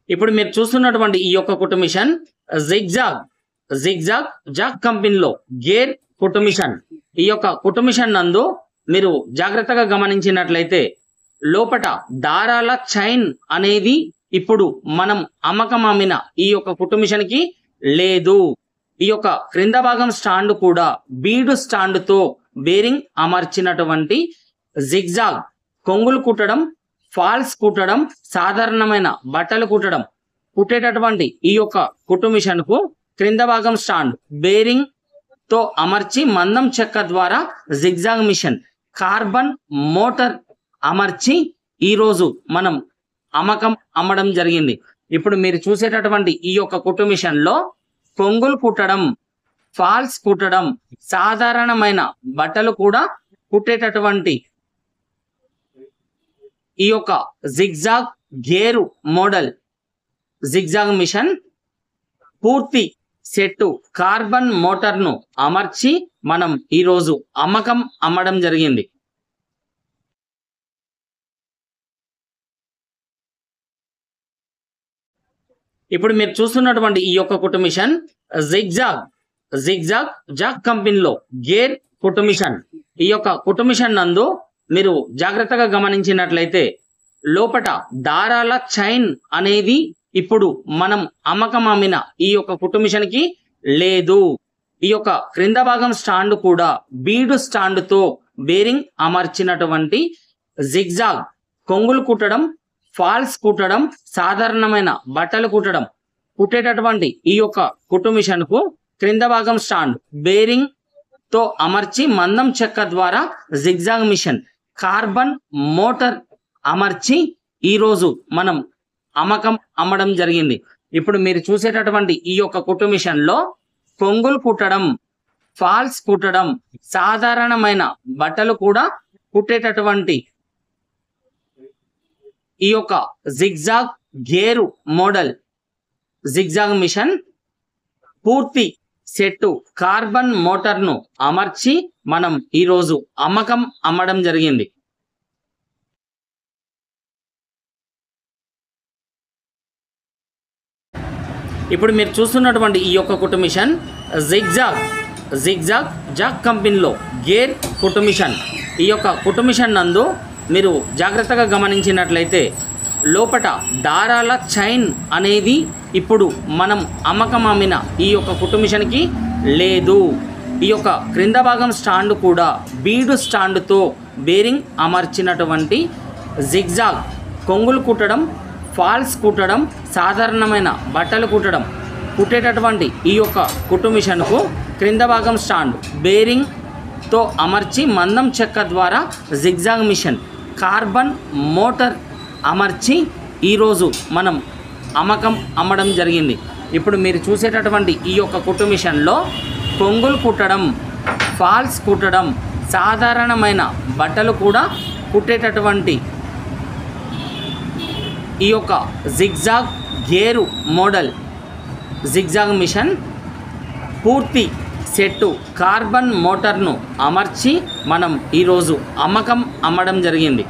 ఇప్పుడు మీరు చూస్తున్నటువంటి ఈ యొక్క కుట్టు మిషన్ జిగ్జాగ్ జాగ్ కంపెనీలో గేర్ కుట్టు మిషన్. ఈ యొక్క కుట్టు మిషన్ నందు మీరు జాగ్రత్తగా గమనించినట్లయితే లోపట దారాల చైన్ అనేది ఇప్పుడు మనం అమ్మకం అమ్మిన ఈ యొక్క కుట్టు మిషన్ కి లేదు. ఈ యొక్క క్రింద భాగం స్టాండ్ కూడా బీడు స్టాండ్ తో బేరింగ్ అమర్చినటువంటి జిగ్జాగ్ కొంగులు కుట్టడం, ఫాల్స్ కుట్టడం, సాధారణమైన బట్టలు కుట్టడం కుట్టేటటువంటి ఈ యొక్క కుట్టు మిషన్ కు క్రింద భాగం స్టాండ్ బేరింగ్ తో అమర్చి మందం చెక్క ద్వారా జిగ్జాగ్ మిషన్ కార్బన్ మోటార్ అమర్చి ఈ రోజు మనం అమ్మడం జరిగింది. ఇప్పుడు మీరు చూసేటటువంటి ఈ యొక్క కుట్టు మిషన్ లో కొంగులు కుట్టడం, ఫాల్స్ కుట్టడం, సాధారణమైన బట్టలు కూడా కుట్టేటటువంటి ఈ యొక్క zigzag gear model zigzag machine పూర్తి సెట్ కార్బన్ మోటార్ ను అమర్చి మనం ఈ రోజు అమ్మడం జరిగింది. ఇప్పుడు మీరు చూస్తున్నటువంటి ఈ యొక్క కుట్టు మిషన్ జిగ్జాగ్ జాగ్ కంపెనీలో గేర్ కుట్టు మిషన్. ఈ యొక్క కుట్టు మిషన్ నందు మీరు జాగ్రత్తగా గమనించినట్లయితే లోపట దారాల చైన్ అనేది ఇప్పుడు మనం అమ్మకం అమ్మిన ఈ యొక్క కుట్టు మిషన్ కి లేదు. ఈ యొక్క క్రింద భాగం స్టాండ్ కూడా బీడు స్టాండ్ తో బేరింగ్ అమర్చినటువంటి జిగ్జాగ్ కొంగులు కుట్టడం, ఫాల్స్ కుట్టడం, సాధారణమైన బట్టలు కుట్టడం కుట్టేటటువంటి ఈ యొక్క కుట్టు మిషన్ కు క్రింద భాగం స్టాండ్ బేరింగ్ తో అమర్చి మందం చెక్క ద్వారా జిగ్జాగ్ మిషన్ కార్బన్ మోటార్ అమర్చి ఈ రోజు మనం అమ్మడం జరిగింది. ఇప్పుడు మీరు చూసేటటువంటి ఈ యొక్క కుట్టు మిషన్ లో కొంగులు కుట్టడం, ఫాల్స్ కుట్టడం, సాధారణమైన బట్టలు కూడా కుట్టేటటువంటి ఈ యొక్క zigzag gear model zigzag machine పూర్తి సెట్ కార్బన్ మోటార్ ను అమర్చి మనం ఈ రోజు అమ్మడం జరిగింది. ఇప్పుడు మీరు చూస్తున్నటువంటి ఈ యొక్క కుట్టు మిషన్ జిగ్జాగ్ జాగ్ కంపెనీలో గేర్ కుట్టు మిషన్. ఈ యొక్క కుట్టు మిషన్ నందు మీరు జాగ్రత్తగా గమనించినట్లయితే లోపట దారాల చైన్ అనేది ఇప్పుడు మనం అమ్మకం అమ్మిన ఈ యొక్క కుట్టు మిషన్ కి లేదు. ఈ యొక్క క్రింద భాగం స్టాండ్ కూడా బీడు స్టాండ్ తో బేరింగ్ అమర్చినటువంటి జిగ్జాగ్ కొంగులు కుట్టడం, ఫాల్స్ కుట్టడం, సాధారణమైన బట్టలు కుట్టడం కుట్టేటటువంటి ఈ యొక్క కుట్టు మిషన్ కు క్రింద భాగం స్టాండ్ బేరింగ్ తో అమర్చి మందం చెక్క ద్వారా జిగ్జాగ్ మిషన్ కార్బన్ మోటార్ అమర్చి ఈ రోజు మనం అమ్మడం జరిగింది. ఇప్పుడు మీరు చూసేటటువంటి ఈ యొక్క కుట్టు మిషన్ లో కొంగులు కుట్టడం, ఫాల్స్ కుట్టడం, సాధారణమైన బట్టలు కూడా కుట్టేటటువంటి ఈ యొక్క zigzag gear model zigzag machine పూర్తి సెట్ కార్బన్ మోటార్ ను అమర్చి మనం ఈ రోజు అమ్మడం జరిగింది.